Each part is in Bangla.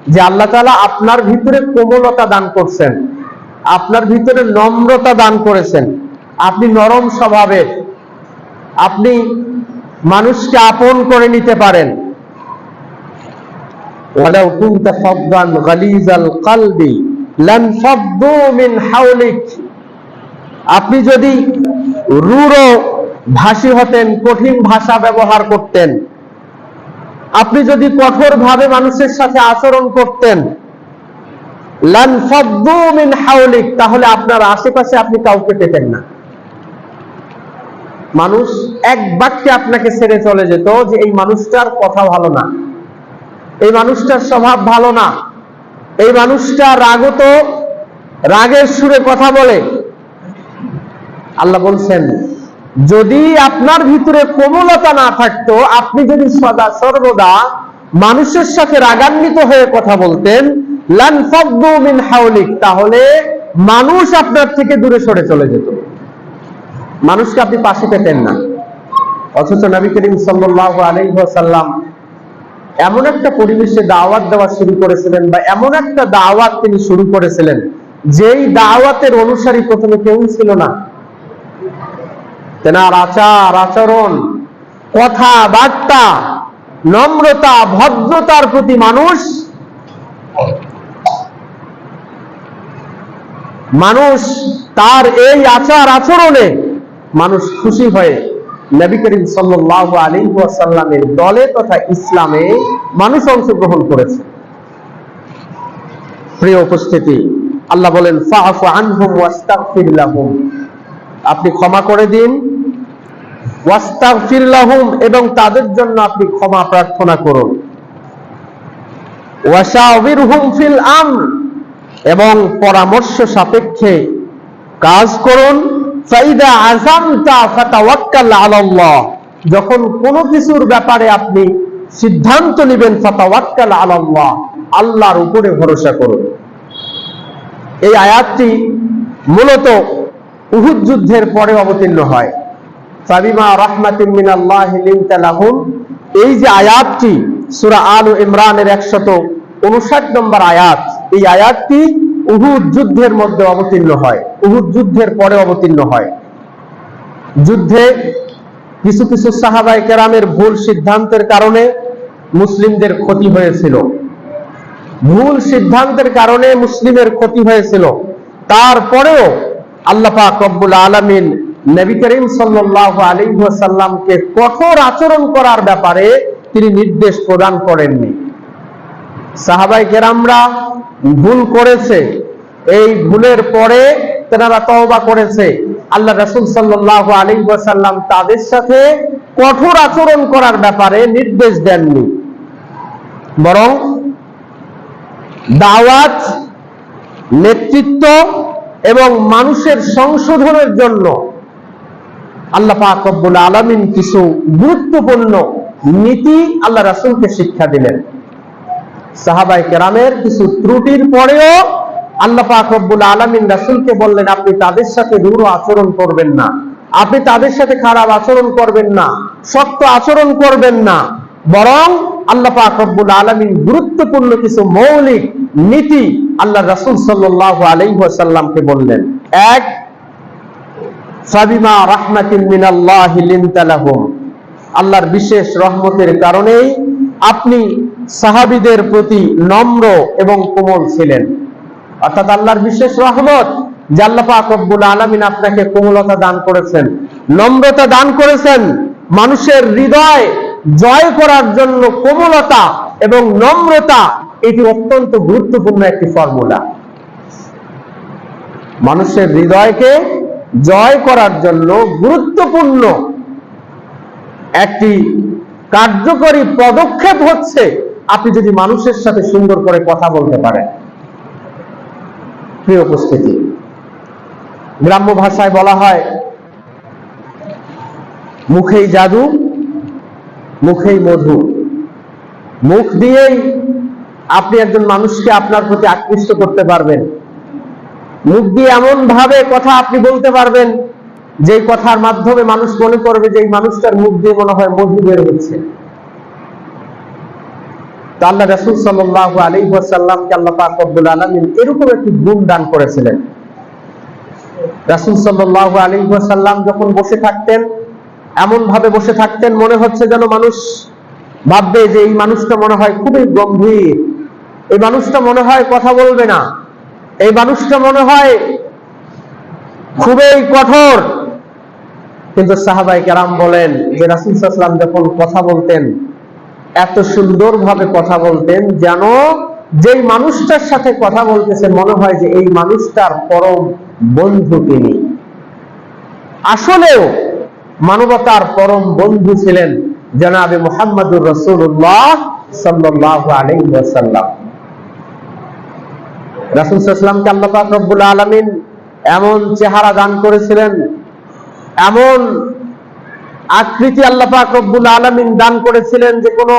যে আল্লাহ তাআলা আপনার ভিতরে কোমলতা দান করছেন, আপনার ভিতরে নম্রতা দান করেছেন, আপনি নরম স্বভাবের, আপনি মানুষকে আপন করে নিতে পারেন। ওয়ালাউ কুনতা ফাদদান গালিজাল কলবি লানফাদ্দু মিন হাওলিক, আপনি যদি রূঢ় ভাষী হতেন, কঠিন ভাষা ব্যবহার করতেন, আপনি যদি কঠোরভাবে মানুষের সাথে আচরণ করতেন, লানফাদ্দু মিন হাওলিক, তাহলে আপনার আশেপাশে আপনি কাউকে পেতেন না। মানুষ এক বাক্যে আপনাকে ছেড়ে চলে যেত যে এই মানুষটার কথা ভালো না, এই মানুষটার স্বভাব ভালো না, এই মানুষটা রাগত, রাগের সুরে কথা বলে। আল্লাহ বলছেন যদি আপনার ভিতরে কোমলতা না থাকতো, আপনি যদি সদা সর্বদা মানুষের সাথে রাগান্বিত হয়ে কথা বলতেন, লানফাদ্দু মিন হাওলিক, তাহলে মানুষ আপনার থেকে দূরে সরে চলে যেত, মানুষকে আপনি পাশে পেতেন না। অথচ নবী করিম সাল্লাল্লাহু আলাইহি ওয়াসাল্লাম এমন একটা পরিবেশে দাওয়াত দেওয়া শুরু করেছিলেন, বা এমন একটা দাওয়াত তিনি শুরু করেছিলেন যেই দাওয়াতের অনুসারী প্রথমে কেউই ছিল না। তেনার আচার আচরণ, কথাবার্তা, নম্রতা, ভদ্রতার প্রতি মানুষ তার এই আচার আচরণে মানুষ খুশি হয়ে নবী করিম সাল্লাল্লাহু আলাইহি ওয়াসাল্লামের দলে তথা ইসলামে মানুষ অংশগ্রহণ করেছে। প্রিয় উপস্থিতি, আল্লাহ বলেন ফাআফু আনহুম ওয়াস্তাগফির লাহুম, আপনি ক্ষমা করে দিন, ওয়াস্তাগফির লাহুম, এবং তাদের জন্য আপনি ক্ষমা প্রার্থনা করুন, ওয়াশাওয়িরহুম ফিল আমর, এবং পরামর্শ সাপেক্ষে কাজ করুন, ফাইদা আযামতা ফাতাওয়াক্কাল আলাল্লাহ, যখন কোনো কিছুর ব্যাপারে আপনি সিদ্ধান্ত নেবেন, ফাতাওয়াক্কাল আলাল্লাহ, আল্লাহর উপরে ভরসা করুন। এই আয়াতটি মূলত উহুদ যুদ্ধের পরে অবতীর্ণ হয়। ফাবিমা রাহমাতিন মিনাল্লাহি লিনতা লাহুম, এই যে আয়াতটি সূরা আল ইমরানের 159 নম্বর আয়াত, এই আয়াতটি উহুদ যুদ্ধের মধ্যে অবতীর্ণ হয়, উহুদ যুদ্ধের পরে অবতীর্ণ হয়। যুদ্ধে কিছু কিছু সাহাবায়ে কেরামের ভুল সিদ্ধান্তের কারণে মুসলিমদের ক্ষতি হয়েছিল, ভুল সিদ্ধান্তের কারণে মুসলিমের ক্ষতি হয়েছিল। তারপরেও আল্লাহ পাক রব্বুল আলামিন নবী করিম সাল্লাল্লাহু আলাইহি ওয়াসাল্লামকে কঠোর আচরণ করার ব্যাপারে তিনি নির্দেশ প্রদান করেননি। সাহাবায়ে কেরামরা ভুল করেছে, এই ভুলের পরে তারা তওবা করেছে, আল্লাহ রাসূল সাল্লাল্লাহু আলাইহি ওয়াসাল্লাম তাদের সাথে কঠোর আচরণ করার ব্যাপারে নির্দেশ দেননি, বরং দাওয়াত, নেতৃত্ব এবং মানুষের সংশোধনের জন্য আল্লাহ পাক রব্বুল আলামিন কিছু গুরুত্বপূর্ণ নীতি আল্লাহ রাসূলকে শিক্ষা দিলেন। সাহাবায়ে কেরামের কিছু ত্রুটির পরেও আল্লাহ পাক রব্বুল আলামিন রাসূলকে বললেন আপনি তাদের সাথে রূঢ় আচরণ করবেন না, আপনি তাদের সাথে খারাপ আচরণ করবেন না, শক্ত আচরণ করবেন না, বরং আল্লাহ পাক রব্বুল আলামিন গুরুত্বপূর্ণ কিছু মৌলিক নীতি আল্লাহ রাসূল সাল্লাল্লাহু আলাইহি ওয়াসাল্লামকে বললেন। এক, ফাবিমা রাহমাতিন মিনাল্লাহি লিনতা লাহুম, আল্লাহর বিশেষ রহমতের কারণেই আপনি সাহাবীদের প্রতি নম্র এবং কোমল ছিলেন। অর্থাৎ আল্লাহর বিশেষ রহমত যে আল্লাহ পাক রব্বুল আলামিন আপনাকে কোমলতা দান করেছেন, নম্রতা দান করেছেন। মানুষের হৃদয় জয় করার জন্য কোমলতা এবং নম্রতা এটি অত্যন্ত গুরুত্বপূর্ণ একটি ফর্মুলা। মানুষের হৃদয়কে জয় করার জন্য গুরুত্বপূর্ণ একটি কার্যকরী পদক্ষেপ হচ্ছে আপনি যদি মানুষের সাথে সুন্দর করে কথা বলতে পারেন। প্রিয় উপস্থিতি, গ্রাম্য ভাষায় বলা হয় মুখেই জাদু, মুখেই মধু। মুখ দিয়েই আপনি একজন মানুষকে আপনার প্রতি আকৃষ্ট করতে পারবেন। মুখ দিয়ে এমন ভাবে কথা আপনি বলতে পারবেন যে কথার মাধ্যমে মানুষ মনে করবে যে এই মানুষটার মুখ দিয়ে মনে হয় মধু বের হচ্ছে। আল্লাহ রাসূল সাল্লাল্লাহু আলাইহি ওয়াসাল্লামকে আল্লাহ পাক রব্বুল আলামিন এরকম একটি গুণ দান করেছিলেন। রাসূল সাল্লাল্লাহু আলাইহি ওয়াসাল্লাম যখন বসে থাকতেন, এমন ভাবে বসে থাকতেন মনে হচ্ছে যেন মানুষ ভাববে যে এই মানুষটা মনে হয় খুবই গম্ভীর, এই মানুষটা মনে হয় কথা বলবে না, এই মানুষটা মনে হয় খুবই কঠোর। কিন্তু সাহাবায়ে কেরাম বলেন যে রাসূল সাল্লাল্লাহু আলাইহি ওয়াসাল্লাম যখন কথা বলতেন এত সুন্দরভাবে কথা বলতেন যেন যেই মানুষটার সাথে কথা বলতেছেন মনে হয় যে এই মানুষটার পরম বন্ধু তিনি। আসলেও মানবতার পরম বন্ধু ছিলেন জনাবে মুহাম্মদুর রাসূলুল্লাহ সাল্লাল্লাহু আলাইহি ওয়াসাল্লাম। রাসূল সাল্লাল্লাহু আলাইহি ওয়াসাল্লামকে আল্লাহ পাক রব্বুল আলামিন এমন চেহারা দান করেছিলেন, এমন আকৃতি আল্লাহ পাক রব্বুল আলামিন দান করেছিলেন যে কোনো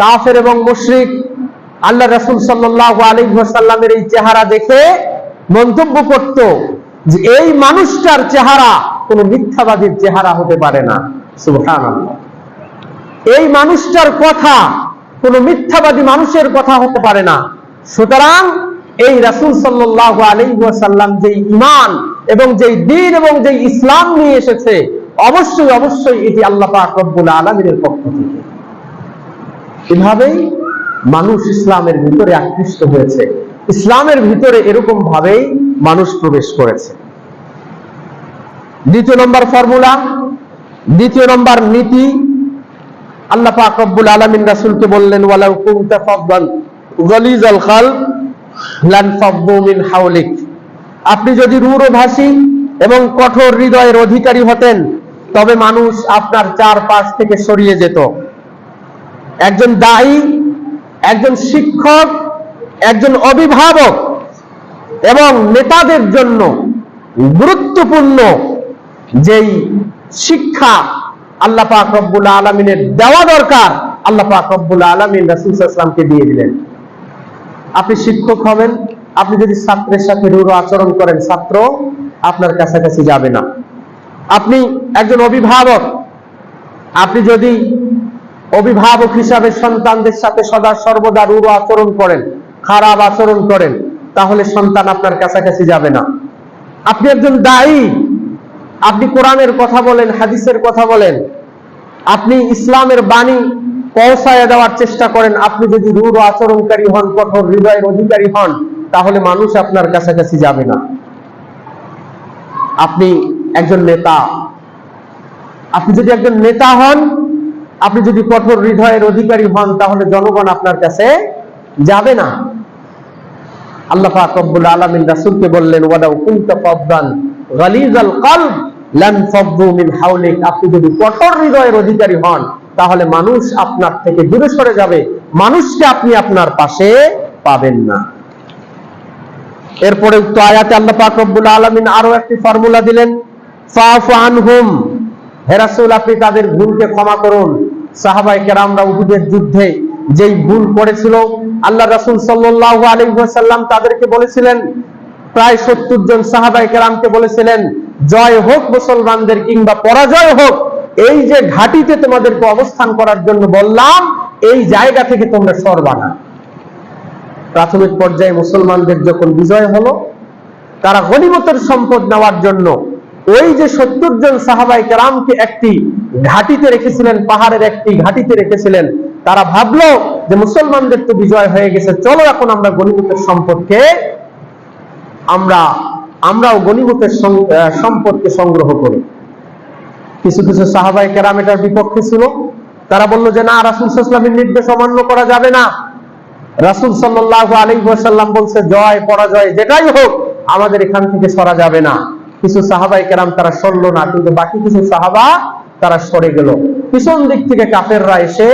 কাফের এবং মুশরিক আল্লাহ রাসূল সাল্লাল্লাহু আলাইহি ওয়াসাল্লামের এই চেহারা দেখে মন্তব্য করত যে এই মানুষটার চেহারা কোনো মিথ্যাবাদীর চেহারা হতে পারে না। সুবহানাল্লাহ। এই মানুষটার কথা কোনো মিথ্যাবাদী মানুষের কথা হতে পারে না। সুতরাং এই রাসূল সাল্লাল্লাহু আলাইহি ওয়াসাল্লাম যেই ঈমান এবং যেই দ্বীন এবং যেই ইসলাম নিয়ে এসেছে অবশ্যই অবশ্যই এটি আল্লাহ পাক রব্বুল আলামিনের পক্ষ থেকে। এভাবেই মানুষ ইসলামের ভিতরে আকৃষ্ট হয়েছে, ইসলামের ভিতরে এরকম ভাবেই মানুষ প্রবেশ করেছে। দ্বিতীয় নম্বর ফর্মুলা, দ্বিতীয় নম্বর নীতি, আল্লাহ পাক রব্বুল আলামিন রাসূলকে বললেন ওয়ালাউ কুনতা ফাদদান গালিজাল কলব লানফাদ্দু মিন হাওলিক। আপনি যদি রূঢ়ভাষী এবং কঠোর হৃদয়ের অধিকারী হতেন তবে মানুষ আপনার চারপাশ থেকে সরিয়ে যেত। একজন দায়ী, একজন শিক্ষক, একজন অভিভাবক এবং নেতাদের জন্য গুরুত্বপূর্ণ যেই শিক্ষা আল্লাহ পাক রব্বুল আলামিনের দেওয়া দরকার আল্লাহ পাক রব্বুল আলামিন রাসূল সাল্লাল্লাহু আলাইহি ওয়াসাল্লামকে দিয়ে দিলেন। আপনি শিক্ষক হবেন, আপনি যদি ছাত্রের সাথে রূঢ় আচরণ করেন ছাত্র আপনার কাছাকাছি যাবে না। আপনি একজন অভিভাবক, আপনি যদি অভিভাবক হিসাবে সন্তানদের সাথে সদা সর্বদা রূঢ় আচরণ করেন, খারাপ আচরণ করেন, তাহলে সন্তান আপনার কাছাকাছি যাবে না। আপনি একজন দায়ী, আপনি কোরআনের কথা বলেন, হাদিসের কথা বলেন, আপনি ইসলামের বাণী পৌঁছায় দেওয়ার চেষ্টা করেন, আপনি যদি রূঢ় আচরণকারী হন, কঠোর হৃদয়ের অধিকারী হন, তাহলে মানুষ আপনার কাছাকাছি যাবে না। আপনি একজন নেতা, আপনি যদি একজন নেতা হন, আপনি যদি কঠোর হৃদয়ের অধিকারী হন, তাহলে জনগণ আপনার কাছে যাবে না। আল্লাহ পাক রব্বুল আলামিন রাসূলকে বললেন ওয়ালাউ কুনতা ফাদদান গালিজাল কলব লানফাদ্দু মিন হাওলিক। আপনি যদি কঠোর হৃদয়ের অধিকারী হন তাহলে মানুষ আপনার থেকে দূরে সরে যাবে, মানুষকে আপনি আপনার পাশে পাবেন না। এরপরে উক্ত আয়াতে আল্লাহ পাক রব্বুল আলামিন আরো একটি ফর্মুলা দিলেন, ফাফু আনহুম। হে রাসূল আপনি তাদের ভুলকে ক্ষমা করুন। সাহাবায়ে কেরামরা উহুদের যুদ্ধে যেই ভুল করেছিল আল্লাহ রাসূল সাল্লাল্লাহু আলাইহি ওয়াসাল্লাম তাদেরকে বলেছিলেন, প্রায় 70 জন সাহাবায়ে কেরামকে বলেছিলেন জয় হোক মুসলমানদের কিংবা পরাজয় হোক, এই যে ঘাটিতে তোমাদেরকে অবস্থান করার জন্য বললাম এই জায়গা থেকে তোমরা সরবা না। প্রাথমিক পর্যায়ে মুসলমানদের যখন বিজয় হলো, তারা গনিমতের সম্পদ নেওয়ার জন্য ওই যে 70 জন সাহাবায়ে কেরামকে একটি ঘাটিতে রেখেছিলেন, পাহাড়ের একটি ঘাটিতে রেখেছিলেন। তারা ভাবলো যে মুসলমানদের তো বিজয় হয়ে গেছে, চলো এখন আমরা গনিমতের সম্পদকে আমরাও গনিমতের সম্পদকে সংগ্রহ করি। কিছু কিছু সাহাবায়ে কেরাম এটার বিপক্ষে ছিল। তারা বলল যে না, রাসূল সাল্লাল্লাহু আলাইহি ওয়াসাল্লামের নির্দেশ অমান্য করা যাবে না। রাসূল সাল্লাল্লাহু আলাইহি ওয়াসাল্লাম বলছে জয় পরাজয় যেটাই হোক আমাদের এখান থেকে সরা যাবে না। কিছু সাহাবায়ে কেরাম তারা সরল না, কিন্তু বাকি কিছু সাহাবা তারা সরে গেল। পিছন দিক থেকে কাফেররা এসে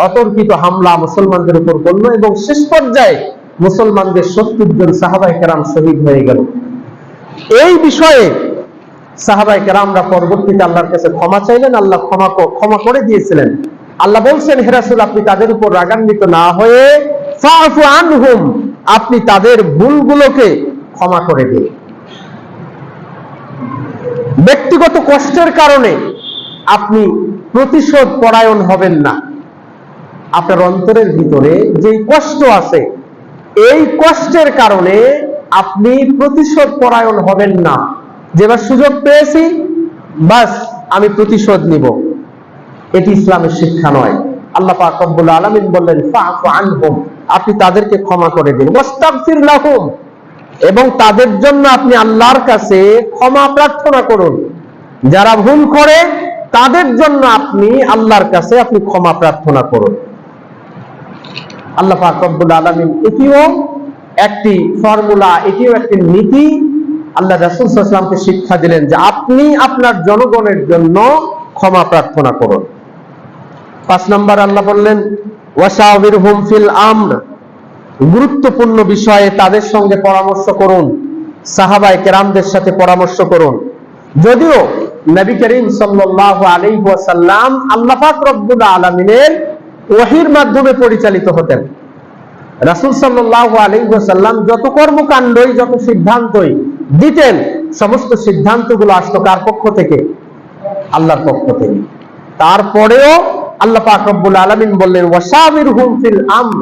অতর্কিত হামলা মুসলমানদের উপর করলো এবং শেষ পর্যায়ে মুসলমানদের 70 জন সাহাবায়ে কেরাম শহীদ হয়ে গেল। এই বিষয়ে সাহাবায়ে কেরামরা পরবর্তীতে আল্লাহর কাছে ক্ষমা চাইলেন, আল্লাহ ক্ষমা করে দিয়েছিলেন। আল্লাহ বলছেন হে রাসূল আপনি তাদের উপর রাগান্বিত না হয়ে ফাফু আনহুম, আপনি তাদের ভুলগুলোকে ক্ষমা করে দিন। ব্যক্তিগত কষ্টের কারণে আপনি প্রতিশোধ পরায়ণ হবেন না। আপনার অন্তরের ভিতরে যে কষ্ট আছে, এই কষ্টের কারণে আপনি প্রতিশোধ পরায়ণ হবেন না, যেবার সুযোগ পেয়েছি বাস আমি প্রতিশোধ নিব। এটি ইসলামের শিক্ষা নয়। আল্লাহ পাক রব্বুল আলামিন বললেন ফাআফু আনহুম, আপনি তাদেরকে ক্ষমা করে দিন, ওয়াস্তাগফির লাহুম, এবং তাদের জন্য আপনি আল্লাহর কাছে ক্ষমা প্রার্থনা করুন। যারা ভুল করে তাদের জন্য আপনি আল্লাহর কাছে আপনি ক্ষমা প্রার্থনা করুন। আল্লাহ পাক রব্বুল আলামিন এটিও একটি ফর্মুলা, এটিও একটি নীতি আল্লাহ রাসূল সাল্লাল্লাহু আলাইহি ওয়াসাল্লামকে শিক্ষা দিলেন যে আপনি আপনার জনগণের জন্য ক্ষমা প্রার্থনা করুন। 5 নম্বর আল্লাহ বললেন ওয়াশাওয়িরহুম ফিল আমর, গুরুত্বপূর্ণ বিষয়ে তাদের সঙ্গে পরামর্শ করুন, সাহাবায়ে কেরামদের সাথে পরামর্শ করুন। যদিও নবী করিম সাল্লাল্লাহু আলাইহি ওয়াসাল্লাম আল্লাহ পাক রব্বুল আলামিনের ওহীর মাধ্যমে পরিচালিত হতেন। রাসূল সাল্লাল্লাহু আলাইহি ওয়াসাল্লাম যত কর্মকাণ্ডই, যত সিদ্ধান্তই দিতেন, সমস্ত সিদ্ধান্তগুলো আসতো কার পক্ষ থেকে? আল্লাহর পক্ষ থেকে। তারপরেও আল্লাহ পাক রব্বুল আলামিন বললেন ওয়াশাওয়িরহুম ফিল আমর,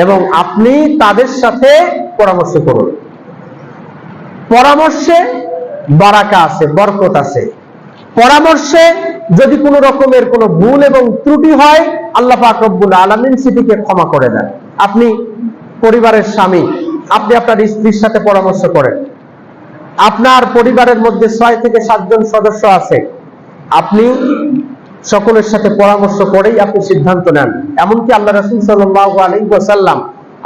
এবং আপনি তাদের সাথে পরামর্শ করুন। পরামর্শে বারাকা আছে, বরকত আছে। পরামর্শে যদি কোনো রকমের কোনো ভুল এবং ত্রুটি হয়, আল্লাহ পাক রব্বুল আলামিন সেটিকে ক্ষমা করে দেন। আপনি পরিবারের স্বামী, আপনি আপনার স্ত্রীর সাথে পরামর্শ করেন। আপনার পরিবারের মধ্যে 6 থেকে 7 জন সদস্য আছে, আপনি সকলের সাথে পরামর্শ করেই আপনি সিদ্ধান্ত নেন। এমনকি আল্লাহ রাসূল সাল্লাল্লাহু আলাইহি ওয়াসাল্লাম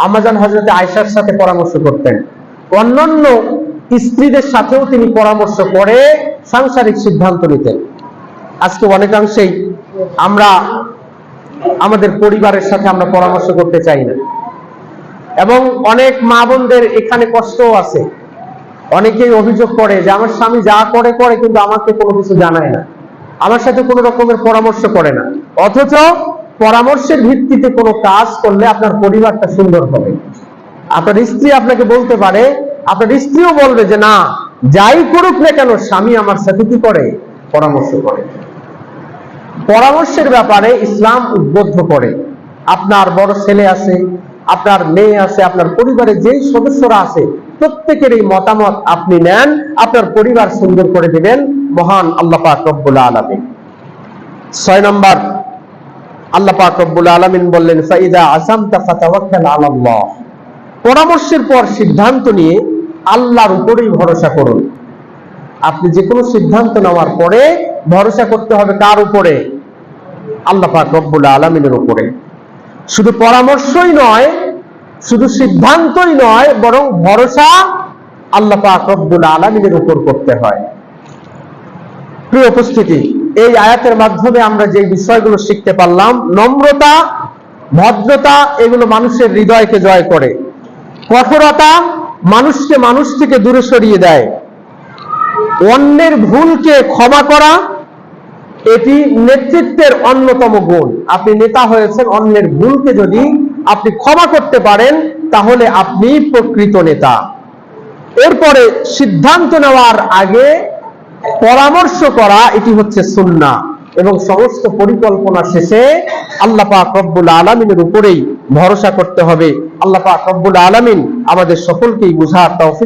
আম্মাজান হযরত আয়েশার সাথে পরামর্শ করতেন, অন্যান্য স্ত্রীদের সাথেও তিনি পরামর্শ করে সাংসারিক সিদ্ধান্ত নিতেন। আজকে অনেকাংশেই আমরা আমাদের পরিবারের সাথে আমরা পরামর্শ করতে চাই না, এবং অনেক মা বোনদের এখানে কষ্টও আছে। অনেকেই অভিযোগ করে যে আমার স্বামী যা করে করে, কিন্তু আমাকে কোনো কিছু জানায় না, আমার সাথে কোনো রকমের পরামর্শ করে না। অথচ পরামর্শের ভিত্তিতে কোনো কাজ করলে আপনার পরিবারটা সুন্দর হবে। আপনার স্ত্রী আপনাকে বলতে পারে, আপনার স্ত্রীও বলবে যে না, যাই করুক না কেন স্বামী আমার সাথে কি করে? পরামর্শ করে। পরামর্শের ব্যাপারে ইসলাম উদ্বুদ্ধ করে। আপনার বড় ছেলে আছে, আপনার মেয়ে আছে, আপনার পরিবারে যেই সদস্যরা আছে, প্রত্যেকের এই মতামত আপনি নেন, আপনার পরিবার সুন্দর করে দিবেন মহান আল্লাহ পাক রব্বুল আলামিন। 6 নম্বর আল্লাহ পাক রব্বুল আলামিন বললেন ফাইদা আযামতা ফাতাওয়াক্কাল আলাল্লাহ, পরামর্শের পর সিদ্ধান্ত নিয়ে আল্লাহর উপরেই ভরসা করুন। আপনি যে কোনো সিদ্ধান্ত নেওয়ার পরে ভরসা করতে হবে কার উপরে? আল্লাহ পাক রব্বুল আলামিনের উপরে। শুধু পরামর্শই নয়, শুধু সিদ্ধান্তই নয়, বরং ভরসা আল্লাহ পাক রব্বুল আলামিনের উপর করতে হয়। প্রিয় উপস্থিতি, এই আয়াতের মাধ্যমে আমরা যে বিষয়গুলো শিখতে পারলাম, নম্রতা, ভদ্রতা, এগুলো মানুষের হৃদয়কে জয় করে। কঠোরতা মানুষকে মানুষ থেকে দূরে সরিয়ে দেয়। অন্যের ভুলকে ক্ষমা করা, এটি নেতৃত্বের অন্যতম গুণ। আপনি নেতা হয়েছেন, অন্যের ভুলকে যদি আপনি ক্ষমা করতে পারেন, তাহলে আপনি প্রকৃত নেতা। এরপরে সিদ্ধান্ত নেওয়ার আগে পরামর্শ করা, এটি হচ্ছে সুন্নাহ, এবং সমস্ত পরিকল্পনা শেষে আল্লাহ পাক রব্বুল আলামিনের উপরেই ভরসা করতে হবে। আল্লাহ পাক রব্বুল আলামিন আমাদের সকলকেই বুঝার তৌফিক